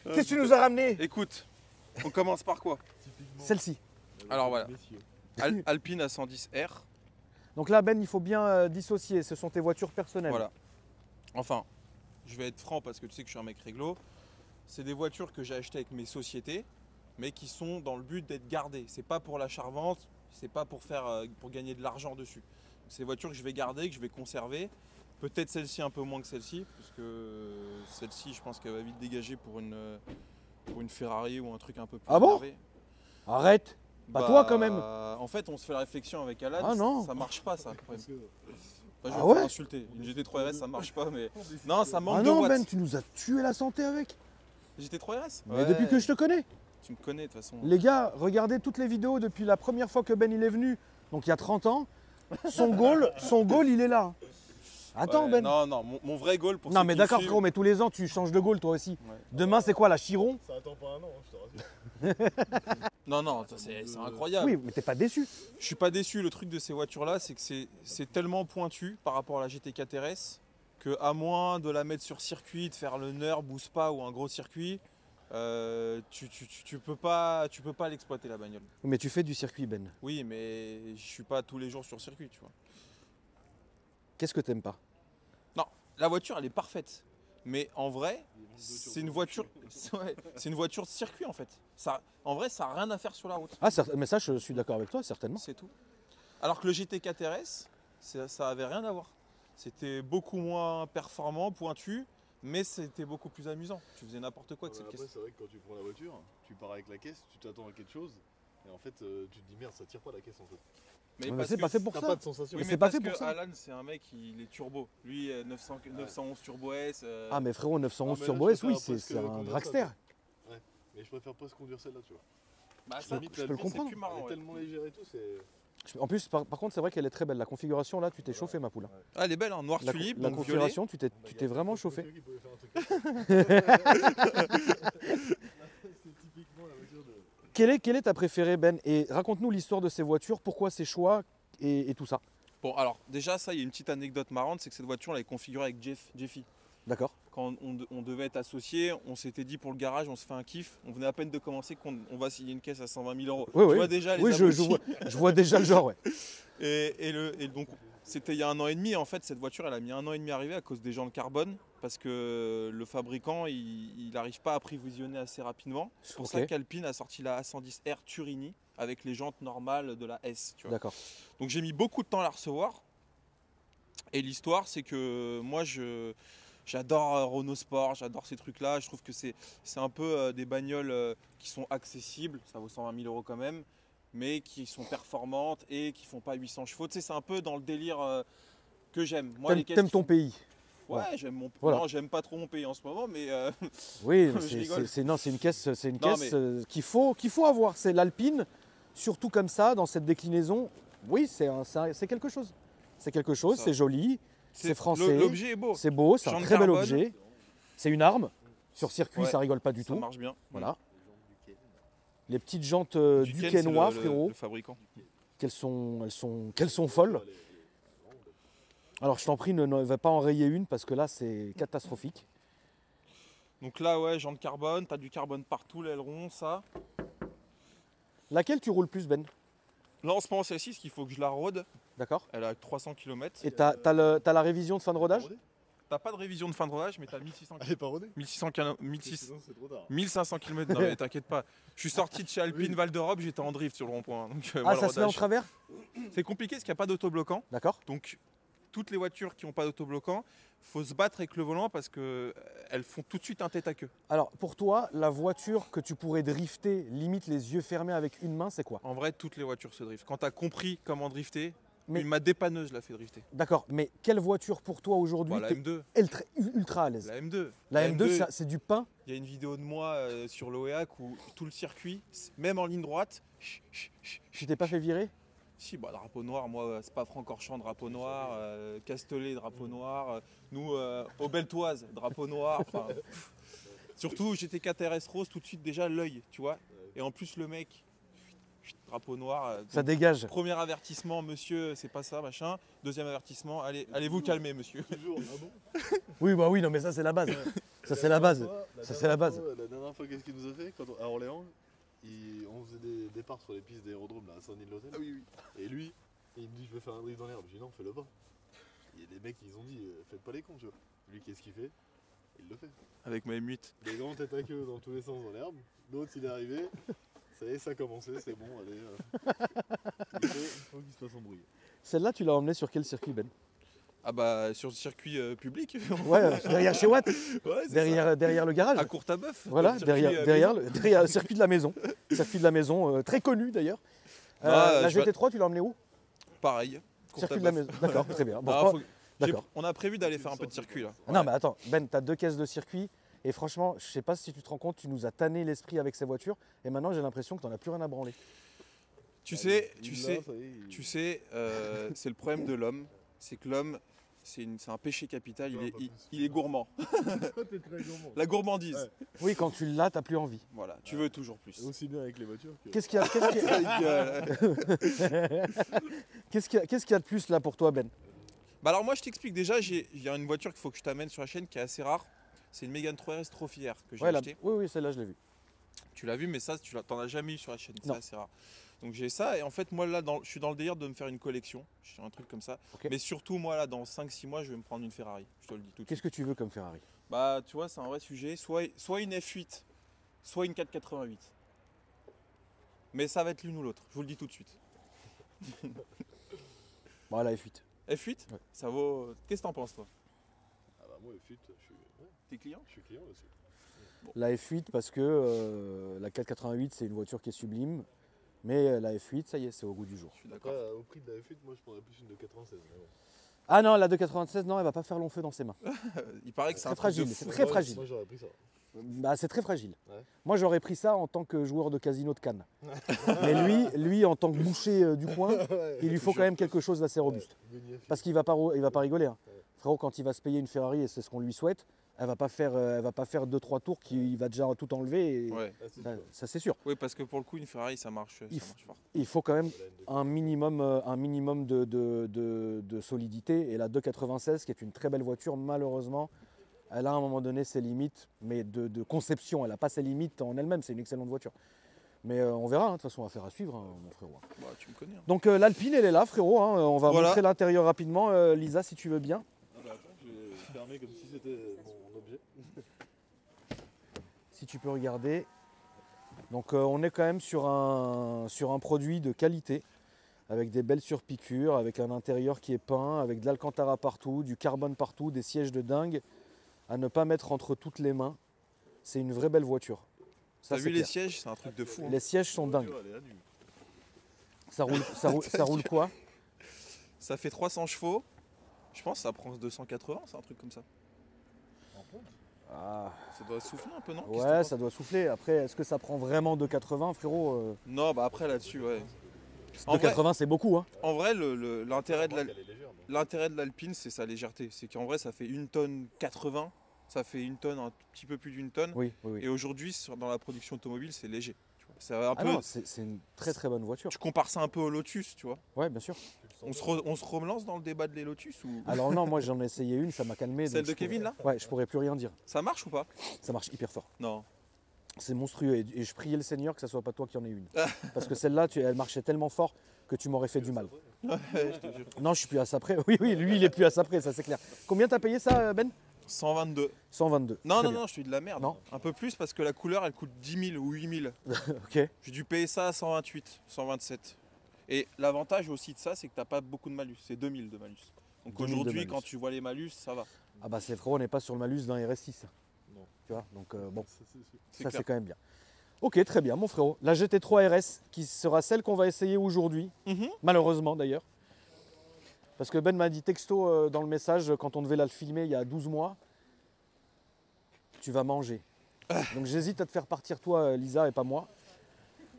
Qu'est-ce que tu nous as ramené? Écoute, on commence par quoi? Celle-ci. Alors voilà, Alpine A110R. Donc là, Ben, il faut bien dissocier. Ce sont tes voitures personnelles. Voilà. Enfin, je vais être franc parce que tu sais que je suis un mec réglo. C'est des voitures que j'ai achetées avec mes sociétés, mais qui sont dans le but d'être gardées. C'est pas pour l'achat-revente, c'est pas pour pour gagner de l'argent dessus. C'est des voitures que je vais garder, que je vais conserver. Peut-être celle-ci un peu moins que celle-ci, parce que celle-ci, je pense qu'elle va vite dégager pour une Ferrari ou un truc un peu plus Ah bon? énervé. Arrête. Pas toi quand même. En fait, on se fait la réflexion avec Alan, Ah non. ça marche pas ça. Enfin, je vais Ah me ouais? faire insulter. Une GT3 RS ça marche pas, mais non, ça manque Ah de non, watts. Ben, tu nous as tué la santé avec. GT3 RS Mais depuis que je te connais. Tu me connais de toute façon. Les gars, regardez toutes les vidéos depuis la première fois que Ben il est venu, donc il y a 30 ans. Son goal, il est là. Attends, Ouais, Ben. Non, non, mon vrai goal pour Non, ceux mais qui d'accord, me suivent- frérot, mais tous les ans, tu changes de goal toi aussi. Ouais. Demain, c'est quoi, la Chiron? Ça attend pas un an, je te rassure. Non, ça, c'est incroyable. Oui, mais t'es pas déçu. Je suis pas déçu. Le truc de ces voitures-là, c'est que c'est tellement pointu par rapport à la GT4 RS que à moins de la mettre sur circuit, de faire le Nürb ou Spa ou un gros circuit, tu peux pas l'exploiter la bagnole. Mais tu fais du circuit, Ben. Oui, mais je suis pas tous les jours sur circuit, tu vois. Qu'est-ce que t'aimes pas? Non, la voiture, elle est parfaite. Mais en vrai, c'est une voiture, ouais, c'est une voiture de circuit en fait. En vrai, ça n'a rien à faire sur la route. Ah, mais ça, je suis d'accord avec toi, certainement. C'est tout. Alors que le GT4 RS, ça avait rien à voir. C'était beaucoup moins performant, pointu, mais c'était beaucoup plus amusant. Tu faisais n'importe quoi avec cette Après, caisse. c'est vrai que quand tu prends la voiture, tu pars avec la caisse, tu t'attends à quelque chose, et en fait, tu te dis merde, ça tire pas la caisse en fait. Mais parce c'est que pas fait pour T'as ça. pas de sensation. Oui, c'est mais pas parce fait pour que ça. Alan, c'est un mec, il est turbo. Lui, 911 Turbo S. Ah, mais frérot, 911 mais là, Turbo je S, oui, préfère c'est presque un conduire dragster. ça, Ouais, mais je préfère presque conduire celle-là, tu vois. Bah, Ça, limite, je la peux le vie, comprendre. C'est plus marrant. Elle est Ouais. tellement légère et tout, c'est. En plus, par contre, c'est vrai qu'elle est très belle. La configuration, là, tu t'es chauffé, ma poule. Ah, elle est belle, hein, noir La, tulipe, la donc violet. configuration, tu t'es vraiment chauffé. C'est typiquement la voiture de. Quelle est ta préférée, Ben? Et raconte-nous l'histoire de ces voitures, pourquoi ces choix et tout ça. Bon, alors déjà, ça, il y a une petite anecdote marrante, c'est que cette voiture, elle est configurée avec Jeffy. D'accord. Quand on devait être associés, on s'était dit pour le garage, on se fait un kiff. On venait à peine de commencer qu'on va signer une caisse à 120 000 euros. Oui, Tu oui. vois déjà les Oui, abrutis. je vois déjà le genre, ouais. Et donc, c'était il y a 1 an et demi. En fait, cette voiture, elle a mis 1 an et demi à arriver à cause des jantes carbone. Parce que le fabricant, il n'arrive pas à approvisionner assez rapidement. C'est pour ça Ok. qu'Alpine a sorti la A110R Turini avec les jantes normales de la S. Tu vois. D'accord. Donc j'ai mis beaucoup de temps à la recevoir. Et l'histoire, c'est que moi, j'adore Renault Sport, j'adore ces trucs-là. Je trouve que c'est un peu des bagnoles qui sont accessibles, ça vaut 120 000 euros quand même, mais qui sont performantes et qui font pas 800 chevaux. Tu sais, c'est un peu dans le délire que j'aime. Moi, les caisses T'aimes qui ton font- pays. Ouais, j'aime mon. Voilà. Non, j'aime pas trop mon pays en ce moment, mais Oui, Je rigole. c'est une caisse, Non, mais- qu'il faut avoir. C'est l'Alpine, surtout comme ça, dans cette déclinaison. Oui, c'est quelque chose. C'est quelque chose, Ça. c'est joli, c'est français, L'objet est beau. c'est beau, c'est un Jantes très bel carbone. objet. C'est une arme. Sur circuit, Ouais, ça rigole pas du Ça tout. marche bien. Voilà. Les petites jantes Duquesne, c'est Duquesnois, le frérot, fabricant. qu'elles sont folles. Alors je t'en prie, ne va pas enrayer une parce que là c'est catastrophique. Donc là, ouais, jantes carbone, t'as du carbone partout, l'aileron, ça. Laquelle tu roules plus, Ben? Là, en ce moment, celle-ci, il faut que je la rôde. D'accord. Elle a 300 km. Et t'as la révision de fin de rodage? T'as pas de révision de fin de rodage, mais t'as 1600 Elle est pas rodée 1600 Sinon, c'est trop tard. 1500 km. Non, mais t'inquiète pas. Je suis sorti de chez Alpine Val d'Europe, j'étais en drift sur le rond-point. Donc, Ah, moi, le ça se met en rodage. travers? C'est compliqué parce qu'il n'y a pas d'autobloquant. D'accord. Donc, toutes les voitures qui n'ont pas d'autobloquant, faut se battre avec le volant parce qu'elles font tout de suite un tête à queue. Alors pour toi, la voiture que tu pourrais drifter, limite les yeux fermés avec une main, c'est quoi? En vrai, toutes les voitures se driftent. Quand t'as compris comment drifter, Mais- ma dépanneuse l'a fait drifter. D'accord, mais quelle voiture pour toi aujourd'hui Bah, la t'es M2. ultra à l'aise? La M2. La M2, c'est du pain. Il y a une vidéo de moi sur l'OEAC où tout le circuit, même en ligne droite, Tu t'es pas fait virer? si, bah, drapeau noir, moi, Spa-Francorchamps, drapeau noir, Castellet, drapeau noir, nous, Aubeltoise, drapeau noir. enfin, Surtout, j'étais KTRS Rose, tout de suite déjà l'œil, tu vois. Et en plus, le mec, drapeau noir. Ça donc, dégage. premier avertissement, monsieur, c'est pas ça, machin. Deuxième avertissement, allez vous calmer, monsieur. Toujours, ah bon Oui, bah oui, non, mais ça c'est la base. Ça, c'est la base. Ça, c'est la base. La dernière fois, qu'est-ce qu'il nous a fait à Orléans, on faisait des départs sur les pistes d'aérodrome là, à Saint-Denis-de-l'Hôtel. Ah oui, oui. Et lui, il me dit je vais faire un drift dans l'herbe. Je dis non, fais-le pas. Il y a des mecs qui ont dit faites pas les cons, tu vois. Lui, qu'est-ce qu'il fait? Il le fait. Avec ma M8. Des grands têtes à queue dans tous les sens dans l'herbe. L'autre, il est arrivé. Ça y est, ça a commencé, c'est bon, allez. Il faut qu'il se fasse embrouiller. Celle-là, tu l'as emmenée sur quel circuit, Ben? Ah bah sur le circuit public. Ouais, derrière chez Watt, Ouais, c'est derrière le garage. ça. À Courtabœuf. Voilà, le circuit, derrière maison. le circuit de la maison. Circuit de la maison, très connu d'ailleurs. Ah, la je vais- GT3, tu l'as emmenée où? Pareil. Circuit de la Courtabœuf. maison. D'accord, très bien. Bon, Ah, d'accord. On a prévu d'aller faire un peu de circuit là. Ah non, mais attends, Ben, tu as 2 caisses de circuit. Et franchement, je sais pas si tu te rends compte, tu nous as tanné l'esprit avec ces voitures. Et maintenant, j'ai l'impression que tu n'en as plus rien à branler. Tu Ah, sais, il l'a, ça y est, il- c'est le problème de l'homme. C'est que l'homme, c'est un péché capital, Non, pas plus. il est gourmand. Toi, t'es très gourmand. La gourmandise. Ouais. Oui, quand tu l'as, tu n'as plus envie. Voilà, tu veux toujours plus. Aussi bien avec les voitures que. Qu'est-ce qu'il y a, qu'est-ce qu'il y a de plus là pour toi, Ben? Bah alors moi je t'explique déjà, il y a une voiture qu'il faut que je t'amène sur la chaîne qui est assez rare. C'est une Mégane 3RS Trophy R que j'ai Ouais, achetée. oui, celle-là, je l'ai vue. Tu l'as vu, mais ça, t'en as jamais eu sur la chaîne. C'est Non. assez rare. Donc j'ai ça, et en fait, moi là, je suis dans le délire de me faire une collection. Je suis un truc comme ça. Ok. Mais surtout, moi là, dans 5-6 mois, je vais me prendre une Ferrari. Je te le dis tout de suite. Qu'est-ce que tu veux comme Ferrari? Bah, tu vois, c'est un vrai sujet. Soit une F8, soit une 488. Mais ça va être l'une ou l'autre, je vous le dis tout de suite. Bon, la F8. F8, Ouais. ça vaut. Qu'est-ce que t'en penses, toi? Ah bah, moi, FUT, T'es client? je suis client aussi. La F8 parce que la 488, c'est une voiture qui est sublime. Mais la F8, ça y est, c'est au goût du jour. Je suis d'accord. Après, au prix de la FUT, moi, je prendrais plus une de 96. Mais bon. Ah non, la 296, non, elle va pas faire long feu dans ses mains. Il paraît que c'est Très un truc de fragile, fou. c'est très fragile. Moi, j'aurais pris ça. Bah, c'est très fragile. Ouais. Moi, j'aurais pris ça en tant que joueur de casino de Cannes. Mais lui, en tant que boucher du coin, il lui faut quand même quelque chose d'assez robuste. Parce qu'il va pas rigoler. Hein. Ouais. Frérot, quand il va se payer une Ferrari, et c'est ce qu'on lui souhaite, elle va pas faire 2-3 tours qu'il va déjà tout enlever. Et Ouais. ça, c'est sûr. Oui, parce que pour le coup, une Ferrari, ça marche fort. Il faut quand même un minimum de solidité. Et la 296, qui est une très belle voiture, malheureusement, elle a à un moment donné ses limites, mais de conception. Elle n'a pas ses limites en elle-même. C'est une excellente voiture. Mais on verra, hein. De toute façon, affaire à suivre, hein, mon frérot. Bah, tu me connais. Hein. Donc l'Alpine, elle est là, frérot. Hein. On va Voilà. montrer l'intérieur rapidement. Lisa, si tu veux bien. Ah bah, attends, je vais fermer comme si c'était mon objet. Si tu peux regarder. Donc on est quand même sur un produit de qualité, avec des belles surpiqûres, avec un intérieur qui est peint, avec de l'alcantara partout, du carbone partout, des sièges de dingue, à ne pas mettre entre toutes les mains. C'est une vraie belle voiture. Ça, T'as c'est vu les clair. sièges? C'est un truc de fou. Hein. Les sièges sont dingues. Elle est à nu. Ça roule quoi? Ça fait 300 chevaux. Je pense que ça prend 280, c'est un truc comme ça. Ah, Ça doit souffler un peu, non? Qu'est-ce que ouais, t'en ça doit souffler. Après, est-ce que ça prend vraiment 2,80, frérot? penses? Non, bah après là-dessus, ouais. En vrai, 2,80, c'est beaucoup, hein. en vrai, l'intérêt de Elle est légère, mais- l'intérêt de l'Alpine, c'est sa légèreté. C'est qu'en vrai, ça fait 1 tonne 80, ça fait 1 tonne, un petit peu plus d'1 tonne. Oui, oui, oui. Et aujourd'hui, dans la production automobile, c'est léger. Tu vois. C'est un Ah peu, non, c'est une très très bonne voiture. tu compares ça un peu au Lotus, tu vois. Ouais, bien sûr. Tu le sens On se relance dans le débat de les Lotus ou Alors non, moi j'en ai essayé une, ça m'a calmé. celle donc de je pourrais- Kevin là? Ouais, je pourrais plus rien dire. Ça marche ou pas? Ça marche hyper fort. Non. C'est monstrueux et je priais le Seigneur que ça soit pas toi qui en aies une. Parce que celle-là, elle marchait tellement fort que tu m'aurais fait du mal. Ouais, je te jure. Non, je suis plus à ça près. Oui, lui, il est plus à ça près, ça c'est clair. Combien t'as payé ça, Ben? 122. 122. Non, Très non, bien. non, je suis de la merde. Non. Un peu plus parce que la couleur, elle coûte 10 000 ou 8 000. Ok. J'ai dû payer ça à 128, 127. Et l'avantage aussi de ça, c'est que t'as pas beaucoup de malus. C'est 2000 de malus. Donc 2000 de aujourd'hui, malus. quand tu vois les malus, ça va. Ah bah c'est frérot, on n'est pas sur le malus d'un RS6. Non. Tu vois, donc bon, Ça, c'est sûr. C'est ça clair. c'est quand même bien. Ok, très bien, mon frérot. La GT3 RS, qui sera celle qu'on va essayer aujourd'hui, Mhm. malheureusement d'ailleurs. Parce que Ben m'a dit texto dans le message, quand on devait la filmer il y a 12 mois, tu vas manger. Donc j'hésite à te faire partir toi, Lisa, et pas moi.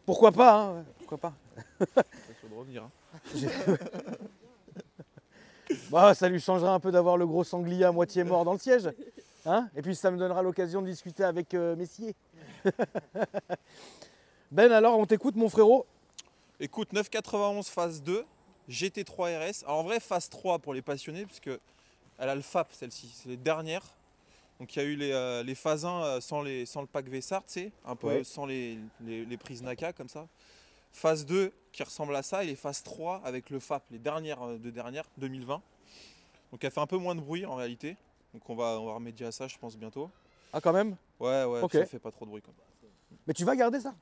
Pourquoi pas, hein, pourquoi pas. Ça peut de revenir. Hein. Bah, ça lui changera un peu d'avoir le gros sanglier à moitié mort dans le siège. Hein, et puis ça me donnera l'occasion de discuter avec Messier. Ben alors, on t'écoute mon frérot. Écoute, 991 phase 2, GT3 RS. Alors en vrai, phase 3 pour les passionnés, puisque elle a le FAP celle-ci, c'est les dernières. Donc il y a eu les phases 1 sans le pack Vessar, tu sais, un peu Ouais. sans les prises Naka comme ça. Phase 2 qui ressemble à ça et les phases 3 avec le FAP, les dernières 2020. Donc elle fait un peu moins de bruit en réalité. Donc on va remédier à ça je pense bientôt. Ah, quand même? Ouais, Ok. ça fait pas trop de bruit quand même. Mais tu vas garder ça?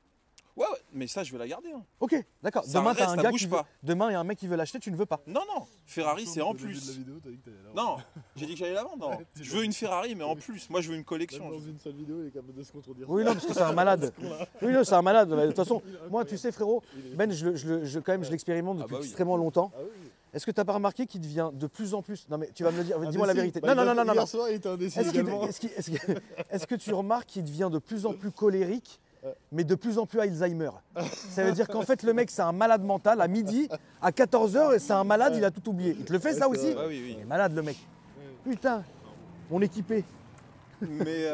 Ouais, mais ça je vais la garder. Hein. Ok, d'accord. Ça Demain, reste, t'as un ça gars bouge qui veut... pas. Demain, il y a un mec qui veut l'acheter, tu ne veux pas. Non, Ferrari c'est en Au début plus. de la vidéo, t'as dit que t'allais la vendre. Non, j'ai dit que j'allais la vendre. Non. Ouais, tu Je veux une Ferrari mais en plus. Moi je veux une Même collection. dans une seule vidéo, il est capable de se contredire. Oui, non, parce que c'est un malade. Oui, non, c'est un malade. De toute façon, moi, tu sais, frérot, Ben, quand même, je l'expérimente depuis Ah bah oui. extrêmement longtemps. Ah oui. Est-ce que tu n'as pas remarqué qu'il devient de plus en plus. Non, mais tu vas me le dire, Ah, dis-moi la mais si. vérité. Bah, Non, non, non, non, non. Hier soir, il était indécis également. Est-ce que tu remarques qu'il devient de plus en plus colérique, mais de plus en plus Alzheimer? Ça veut dire qu'en fait, le mec, c'est un malade mental. À midi, à 14h, c'est un malade, il a tout oublié. Il te le fait, ça c'est aussi? vrai. Ah oui, Il est malade, le mec. Putain, on est équipé. Mais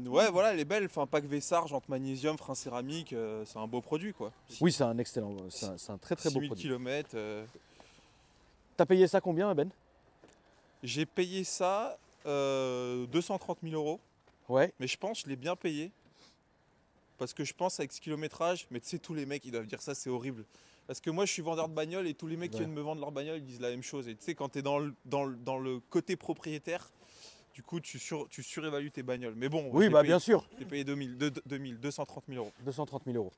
ouais, voilà, elle est belle. Enfin, pack Vessar, jante magnésium, frein céramique, c'est un beau produit quoi. Oui, c'est un excellent, c'est un très très beau 6000 produit. km. T'as payé ça combien, Ben? J'ai payé ça 230 000 euros. Ouais. Mais je pense que je l'ai bien payé. Parce que je pense avec ce kilométrage, mais tu sais, tous les mecs, ils doivent dire ça, c'est horrible. Parce que moi, je suis vendeur de bagnole et tous les mecs qui Ouais. viennent me vendre leur bagnole, ils disent la même chose. Et tu sais, quand tu es dans le côté propriétaire, du coup, tu surévalues tes bagnoles. Mais bon, Oui, je l'ai bah payé. bien sûr. J'ai payé 230 000 euros. 230 000 euros.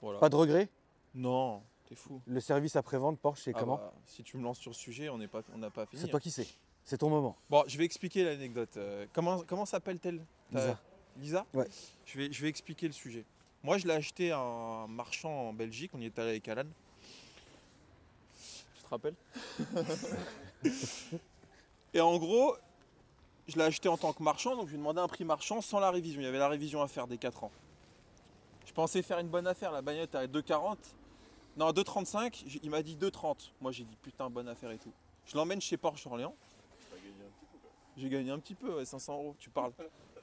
Voilà. Pas de regret? Non, t'es fou. Le service après-vente Porsche, c'est Ah comment? bah, si tu me lances sur le sujet, on n'a pas fini. C'est toi qui sais. C'est ton moment. Bon, je vais expliquer l'anecdote. Comment s'appelle-t-elle Lisa. Lisa. Ouais. Je vais expliquer le sujet. Moi, je l'ai acheté à un marchand en Belgique. On y est allé avec Alan. Tu te rappelles? Et en gros, je l'ai acheté en tant que marchand. Donc, je lui ai demandé un prix marchand sans la révision. Il y avait la révision à faire des 4 ans. Je pensais faire une bonne affaire. La bagnette à 2,40. Non, 2,35. Il m'a dit 2,30. Moi, j'ai dit putain, bonne affaire et tout. Je l'emmène chez Porsche Orléans. J'ai gagné un petit peu, ouais, 500 euros, tu parles.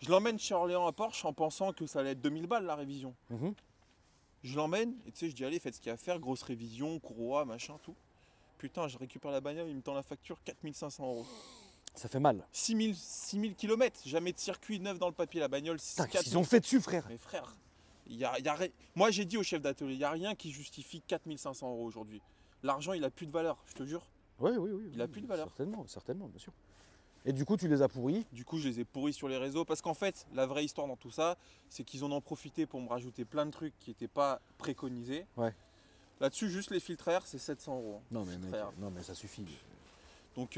Je l'emmène chez Orléans à Porsche en pensant que ça allait être 2000 balles la révision. Mhm. Je l'emmène et tu sais, je dis allez, faites ce qu'il y a à faire, grosse révision, courroie, machin, tout. Putain, je récupère la bagnole, il me tend la facture 4500 euros. Ça fait mal. 6000 km, jamais de circuit neuf dans le papier, la bagnole. Putain, qu'est-ce qu'ils ont fait dessus, frère? Mais frère, moi j'ai dit au chef d'atelier, il n'y a rien qui justifie 4500 euros aujourd'hui. L'argent, il a plus de valeur, je te jure. Oui, oui, oui. Il a plus de valeur. Certainement, certainement, bien sûr. Et du coup, tu les as pourris. Du coup, je les ai pourris sur les réseaux parce qu'en fait, la vraie histoire dans tout ça, c'est qu'ils en ont profité pour me rajouter plein de trucs qui n'étaient pas préconisés. Ouais. Là-dessus, juste les filtres air, c'est 700 euros. Non, mais mec, Frère. non, mais ça suffit. Donc,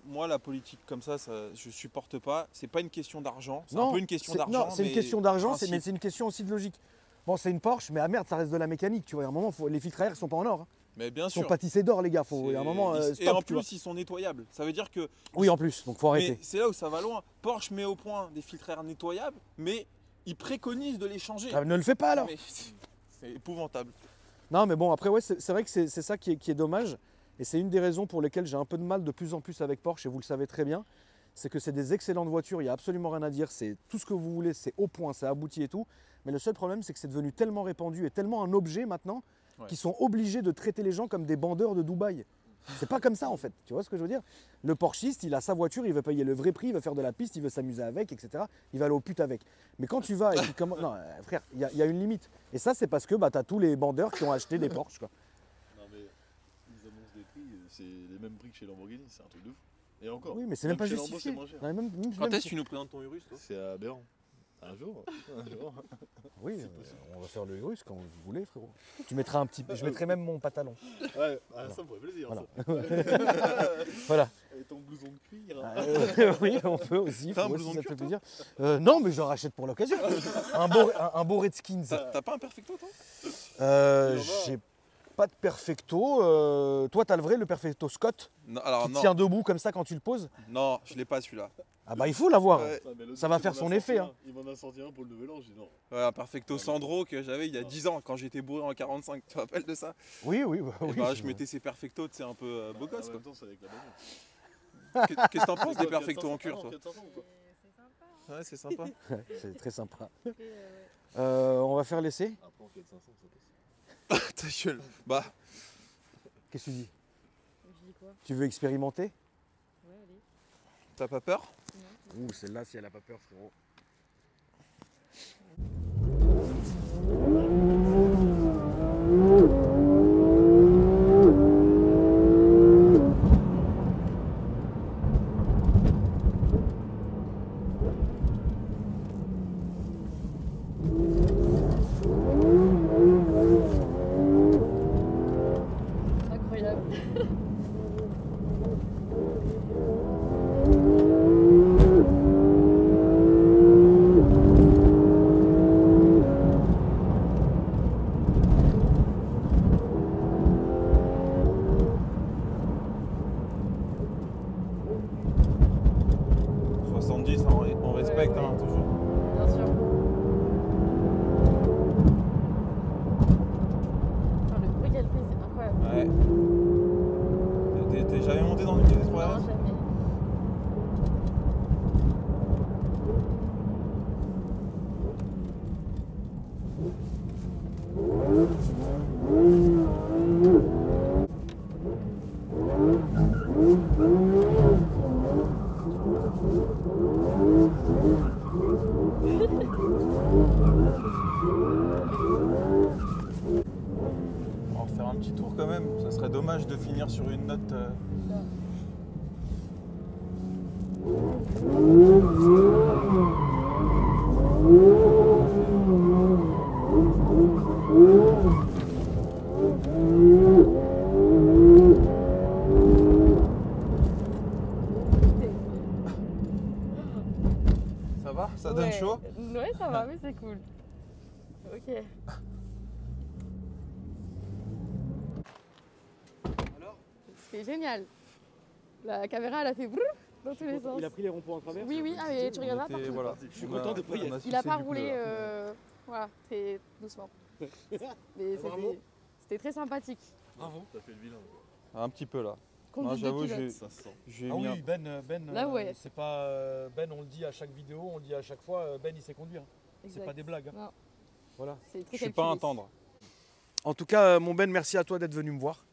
moi, la politique comme ça, je supporte pas. C'est pas une question d'argent. C'est un Non, peu une question c'est- d'argent. Non, c'est une mais question d'argent, principe. mais c'est une question aussi de logique. Bon, c'est une Porsche, mais à merde, ça reste de la mécanique. Tu vois, à un moment, les filtres à air sont pas en or. Hein. Mais bien Ils sont sûr. pâtissés d'or, les gars. Il y a un moment. Et Stop, en tu vois. plus, ils sont nettoyables. Ça veut dire que. Oui, en plus, donc faut arrêter. Mais c'est là où ça va loin. Porsche met au point des filtres à air nettoyables, mais ils préconisent de les changer. Ah, ne le fais pas alors. Mais c'est épouvantable. Non, mais bon, après, ouais, c'est vrai que c'est ça qui est dommage. Et c'est une des raisons pour lesquelles j'ai un peu de mal de plus en plus avec Porsche, et vous le savez très bien. C'est que c'est des excellentes voitures, il n'y a absolument rien à dire. C'est tout ce que vous voulez, c'est au point, c'est abouti et tout. Mais le seul problème, c'est que c'est devenu tellement répandu et tellement un objet maintenant Ouais. qu'ils sont obligés de traiter les gens comme des bandeurs de Dubaï. C'est pas comme ça en fait, tu vois ce que je veux dire? Le Porschiste, il a sa voiture, il veut payer le vrai prix, il veut faire de la piste, il veut s'amuser avec, etc. Il va aller aux putes avec. Mais quand tu vas et qu'il commence. Non, frère, il y a une limite. Et ça, c'est parce que bah, tu as tous les bandeurs qui ont acheté des Porsche. Quoi. Non mais ils annoncent des prix, c'est les mêmes prix que chez Lamborghini, c'est un truc de fou. Et encore. Oui, mais c'est même pas chez Lambo, justifié. c'est moins cher. Non, Quand est-ce que tu nous présentes ton Urus, toi? C'est aberrant. Un jour. Oui, on va faire le Urus quand vous voulez, frérot. Tu mettras un petit. Je mettrai même mon pantalon. Ouais, ça me ferait plaisir. Voilà. Ça. Voilà. Et ton blouson de cuir. Oui, on peut aussi. T'as un faut blouson aussi, de ça te fait cuir, plaisir. Non, mais je rachète pour l'occasion. Un beau Redskins. T'as pas un perfecto, toi? J'ai pas de perfecto. Toi, t'as le vrai, le perfecto Scott, Non, alors qui non. tient debout comme ça quand tu le poses. Non, je l'ai pas celui-là. Ah bah il faut l'avoir. Ouais. Ça va faire son effet, hein. Il m'en a sorti un pour le nouvel an, j'ai dit non. Ouais, un perfecto Sandro que j'avais il y a 10 ans quand j'étais bourré en 45. Tu te rappelles de ça? Oui, oui, Et oui. bah, je mettais ces perfectos, c'est un peu beau gosse En quoi. même temps, c'est avec la bagnole. Qu'est-ce que t'en penses C'est des quoi, perfectos 400, en cuir, non, toi? 400 ou quoi? Ouais, c'est sympa. C'est très sympa. On va faire l'essai. Après, en 4500, ça passe. Ta gueule. Bah, Qu'est-ce que tu dis? Je dis quoi? Tu veux expérimenter? Ouais, allez. t'as pas peur? Non, Ouh, celle-là, si elle a pas peur, frérot. Incroyable. On respecte, hein, toujours. Bien sûr. Oh, le bruit qu'elle fait, c'est incroyable. Ouais. T'es jamais monté dans une vitesse Non, royale? jamais. On va refaire un petit tour quand même. Ça serait dommage de finir sur une note. Ça va? Ça donne Ouais. chaud? Ouais, ça va, mais c'est cool. Ok. C'est génial. La caméra, elle a fait brrr dans tous les sens. Il a pris les ronds-points en travers. Oui, oui, ah, mais tu On regarderas était- partout. voilà. Je suis content de pas y être. Il a pas roulé, voilà, très doucement. Mais Bravo. c'était très sympathique. Bravo. T'as fait le vilain. Un petit peu là. Conduite Non, de j'avoue, pilote. Ça se sent. j'ai Ah mis un- oui, Ben, Là, ouais. c'est pas Ben, on le dit à chaque vidéo, on le dit à chaque fois, Ben il sait conduire. C'est Exact. pas des blagues. hein. Non, Voilà. c'est très Je suis pas un calculé. tendre. En tout cas, mon Ben, merci à toi d'être venu me voir.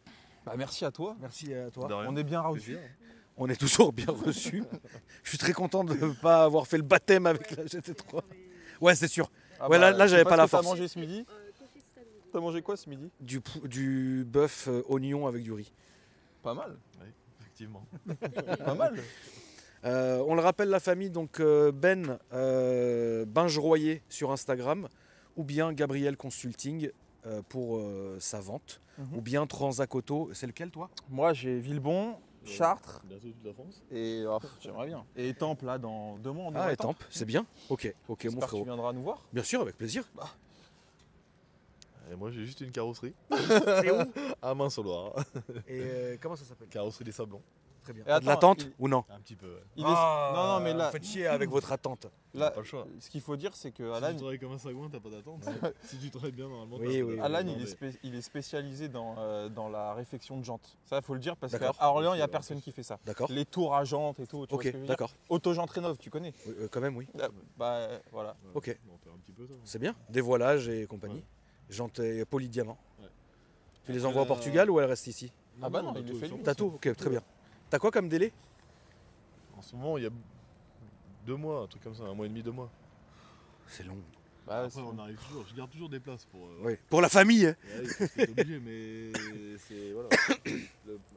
Bah, merci à toi. Merci à toi. De rien. On est bien reçus. Plaisir. On est toujours bien reçus. Je suis très content de ne pas avoir fait le baptême avec la GT3. Ouais, c'est sûr. Ah Ouais, bah, là, je sais j'avais pas la ce que force. T'as mangé ce midi? T'as mangé quoi ce midi? Du bœuf oignon avec du riz. Pas mal. Effectivement. Pas mal. On le rappelle, la famille, donc Ben Binge-Royer sur Instagram, ou bien Gabriel Consulting pour sa vente, Mhm. ou bien Transac Auto. C'est lequel, toi? Moi j'ai Villebon, Chartres Bientôt toute la France. et j'aimerais bien. Et Étampes là dans 2 mois on est Ah, à Étampes, c'est bien. Ok, mon J'espère que tu frérot. viendras nous voir. Bien sûr, avec plaisir. Et moi j'ai juste une carrosserie. C'est où? À Main-sur-Loire. Et comment ça s'appelle? Carrosserie des Sablons. Très bien. Et T'as de attends, l'attente il- ou non? Un petit peu. Ouais. Il est- Non, non, mais là, Vous faites chier avec votre attente. là, Pas le choix. ce qu'il faut dire, c'est que Si Alan, tu travailles comme un sagouin, t'as pas d'attente. Si tu travailles bien normalement, Oui, t'as oui, pas oui. d'attente. Alan, Non, il, mais- il est spécialisé dans la réfection de jantes. Ça, il faut le dire parce qu'à D'accord. Orléans, il n'y a C'est vrai. personne qui fait ça. D'accord. Les tours à jantes et tout, tu vois Ok, ce que je veux dire. d'accord. Autojante Rénov, tu connais. Oui, quand même, oui. Bah voilà. Ouais, Ok. On va faire un petit peu ça. C'est bien. Dévoilage et compagnie. Ouais. Jantes et polydiamant. Ouais. Tu les Après, envoies au Portugal ou elles restent ici? Ah bah non, on a il les tout fait sur lui. place. T'as tout? Ok, très bien. T'as quoi comme délai? En ce moment, il y a 2 mois, un truc comme ça, 1 mois et demi, 2 mois. C'est long. Bah, Après, on arrive toujours, je garde toujours des places pour. Oui. Pour la famille, hein. Ouais, parce que t'es obligé, mais c'est. Voilà.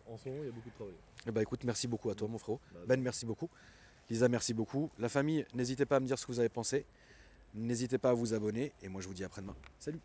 En ce moment, il y a beaucoup de travail. Eh ben, écoute, merci beaucoup à toi, mon frérot. Bah, Ben, merci beaucoup. Lisa, merci beaucoup. La famille, n'hésitez pas à me dire ce que vous avez pensé. N'hésitez pas à vous abonner. Et moi, je vous dis à après-demain. Salut!